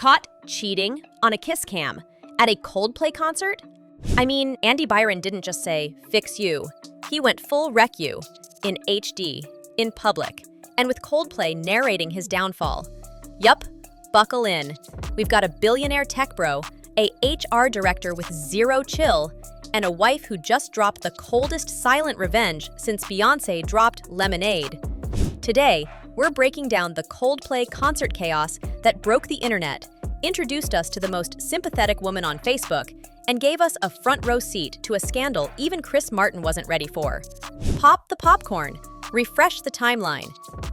Caught cheating on a kiss cam at a Coldplay concert? I mean, Andy Byron didn't just say, "Fix you." He went full wreck you, in HD, in public, and with Coldplay narrating his downfall. Yup, buckle in. We've got a billionaire tech bro, a HR director with zero chill, and a wife who just dropped the coldest silent revenge since Beyoncé dropped Lemonade. Today, we're breaking down the Coldplay concert chaos that broke the internet, introduced us to the most sympathetic woman on Facebook, and gave us a front row seat to a scandal even Chris Martin wasn't ready for. Pop the popcorn. Refresh the timeline.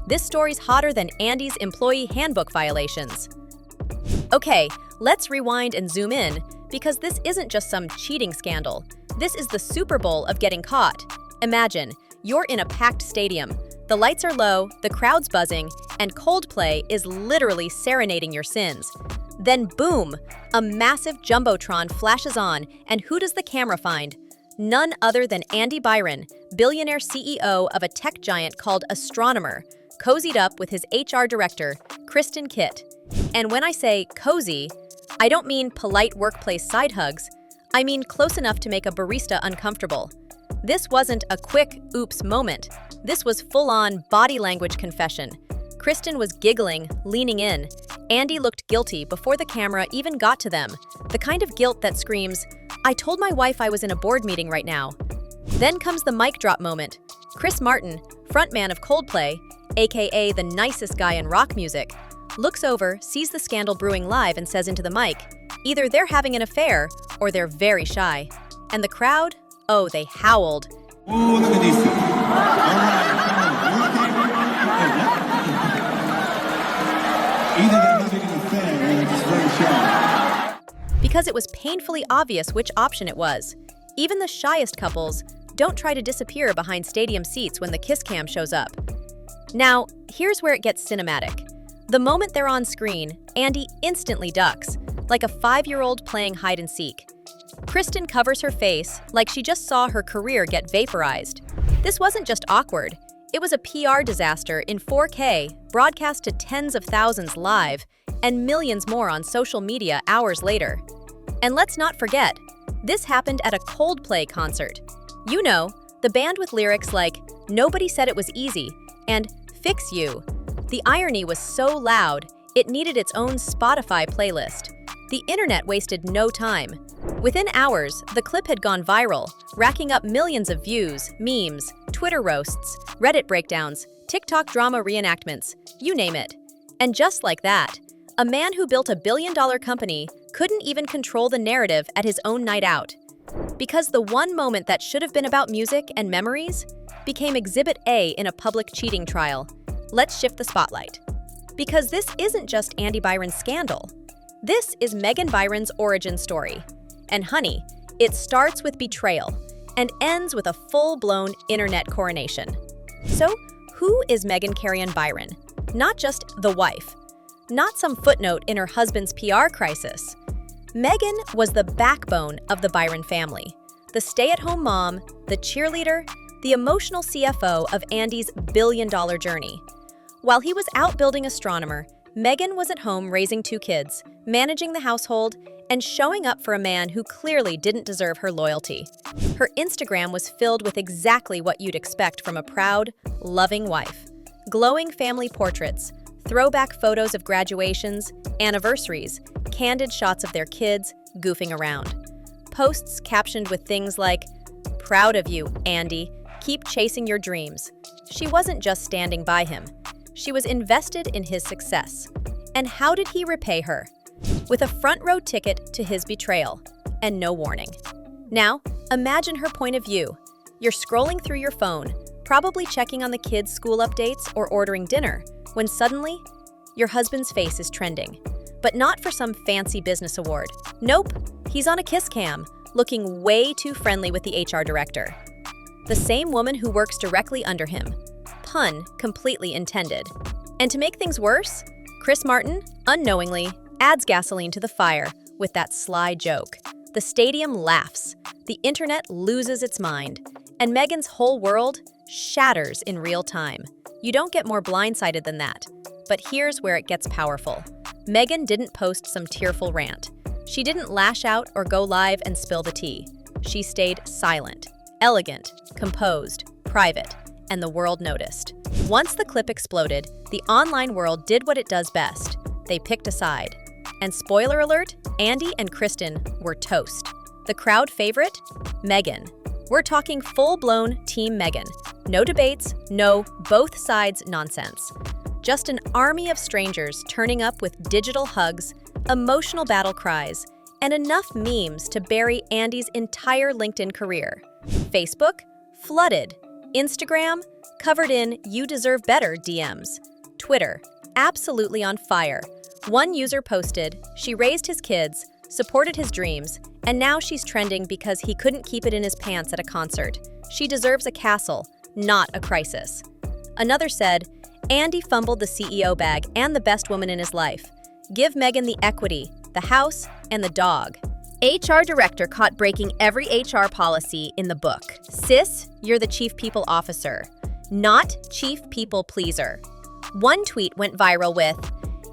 This story's hotter than Andy's employee handbook violations. Okay, let's rewind and zoom in, because this isn't just some cheating scandal. This is the Super Bowl of getting caught. Imagine, you're in a packed stadium. The lights are low, the crowd's buzzing, and Coldplay is literally serenading your sins. Then boom, a massive jumbotron flashes on, and who does the camera find? None other than Andy Byron, billionaire CEO of a tech giant called Astronomer, cozied up with his HR director, Kristin Cabot. And when I say cozy, I don't mean polite workplace side hugs. I mean close enough to make a barista uncomfortable. This wasn't a quick oops moment. This was full-on body language confession. Kristin was giggling, leaning in. Andy looked guilty before the camera even got to them. The kind of guilt that screams, "I told my wife I was in a board meeting right now." Then comes the mic drop moment. Chris Martin, frontman of Coldplay, aka the nicest guy in rock music, looks over, sees the scandal brewing live and says into the mic, either they're having an affair or they're very shy. And the crowd? Oh, they howled. Oh, look at these two. Either they're having an affair or they're just very shy. Because it was painfully obvious which option it was. Even the shyest couples don't try to disappear behind stadium seats when the kiss cam shows up. Now, here's where it gets cinematic. The moment they're on screen, Andy instantly ducks, like a 5-year-old playing hide and seek. Kristin covers her face like she just saw her career get vaporized. This wasn't just awkward. It was a PR disaster in 4K, broadcast to tens of thousands live, and millions more on social media hours later. And let's not forget, this happened at a Coldplay concert. You know, the band with lyrics like, "Nobody said it was easy," and "Fix you." The irony was so loud, it needed its own Spotify playlist. The internet wasted no time. Within hours, the clip had gone viral, racking up millions of views, memes, Twitter roasts, Reddit breakdowns, TikTok drama reenactments, you name it. And just like that, a man who built a billion-dollar company couldn't even control the narrative at his own night out. Because the one moment that should have been about music and memories became Exhibit A in a public cheating trial. Let's shift the spotlight. Because this isn't just Andy Byron's scandal. This is Megan Byron's origin story. And honey, it starts with betrayal and ends with a full-blown internet coronation. So, who is Megan Byron? Not just the wife. Not some footnote in her husband's PR crisis. Megan was the backbone of the Byron family. The stay-at-home mom, the cheerleader, the emotional CFO of Andy's billion-dollar journey. While he was out building Astronomer, Megan was at home raising 2 kids, managing the household, and showing up for a man who clearly didn't deserve her loyalty. Her Instagram was filled with exactly what you'd expect from a proud, loving wife. Glowing family portraits, throwback photos of graduations, anniversaries, candid shots of their kids goofing around. Posts captioned with things like, "Proud of you, Andy. Keep chasing your dreams." She wasn't just standing by him. She was invested in his success. And how did he repay her? With a front row ticket to his betrayal, and no warning. Now, imagine her point of view. You're scrolling through your phone, probably checking on the kids' school updates or ordering dinner, when suddenly, your husband's face is trending. But not for some fancy business award. Nope, he's on a kiss cam, looking way too friendly with the HR director. The same woman who works directly under him. Pun completely intended. And to make things worse, Chris Martin, unknowingly, adds gasoline to the fire with that sly joke. The stadium laughs, the internet loses its mind, and Megan's whole world shatters in real time. You don't get more blindsided than that. But here's where it gets powerful. Megan didn't post some tearful rant. She didn't lash out or go live and spill the tea. She stayed silent, elegant, composed, private, and the world noticed. Once the clip exploded, the online world did what it does best. They picked a side. And spoiler alert, Andy and Kristin were toast. The crowd favorite? Megan. We're talking full-blown Team Megan. No debates, no both sides nonsense. Just an army of strangers turning up with digital hugs, emotional battle cries, and enough memes to bury Andy's entire LinkedIn career. Facebook? Flooded. Instagram? Covered in "you deserve better" DMs. Twitter? Absolutely on fire. One user posted, she raised his kids, supported his dreams, and now she's trending because he couldn't keep it in his pants at a concert. She deserves a castle, not a crisis. Another said, Andy fumbled the CEO bag and the best woman in his life. Give Megan the equity, the house, and the dog. HR director caught breaking every HR policy in the book. Sis, you're the chief people officer, not chief people pleaser. One tweet went viral with,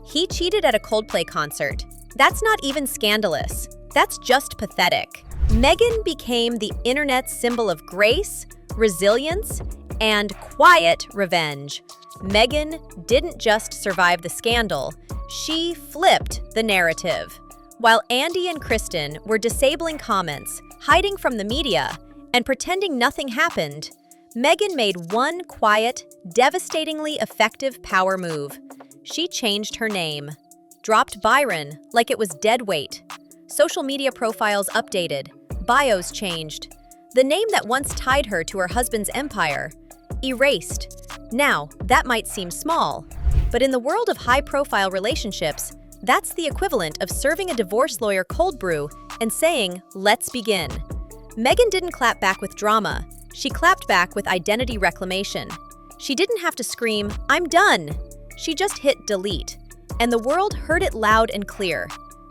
he cheated at a Coldplay concert. That's not even scandalous. That's just pathetic. Megan became the internet's symbol of grace, resilience, and quiet revenge. Megan didn't just survive the scandal, she flipped the narrative. While Andy and Kristin were disabling comments, hiding from the media, and pretending nothing happened, Megan made one quiet, devastatingly effective power move. She changed her name. Dropped Byron like it was dead weight. Social media profiles updated. Bios changed. The name that once tied her to her husband's empire, erased. Now, that might seem small, but in the world of high-profile relationships, that's the equivalent of serving a divorce lawyer cold brew and saying, let's begin. Megan didn't clap back with drama. She clapped back with identity reclamation. She didn't have to scream, I'm done. She just hit delete, and the world heard it loud and clear.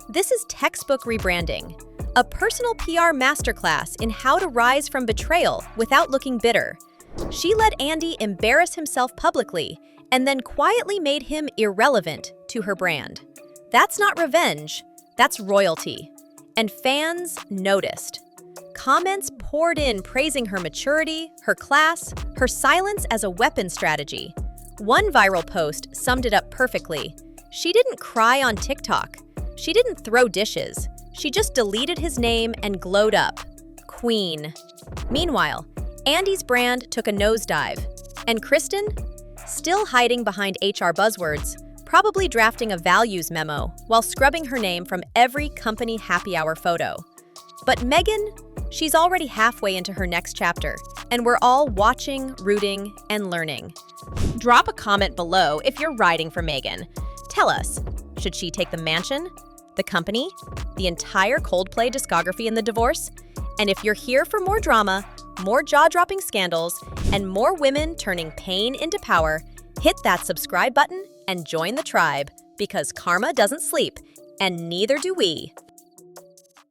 This is textbook rebranding, a personal PR masterclass in how to rise from betrayal without looking bitter. She let Andy embarrass himself publicly and then quietly made him irrelevant to her brand. That's not revenge, that's royalty. And fans noticed. Comments poured in praising her maturity, her class, her silence as a weapon strategy. One viral post summed it up perfectly. She didn't cry on TikTok. She didn't throw dishes. She just deleted his name and glowed up. Queen. Meanwhile, Andy's brand took a nosedive. And Kristin? Still hiding behind HR buzzwords, probably drafting a values memo while scrubbing her name from every company happy hour photo. But Megan, she's already halfway into her next chapter, and we're all watching, rooting, and learning. Drop a comment below if you're riding for Megan. Tell us, should she take the mansion, the company, the entire Coldplay discography in the divorce? And if you're here for more drama, more jaw-dropping scandals, and more women turning pain into power, hit that subscribe button and join the tribe, because karma doesn't sleep, and neither do we.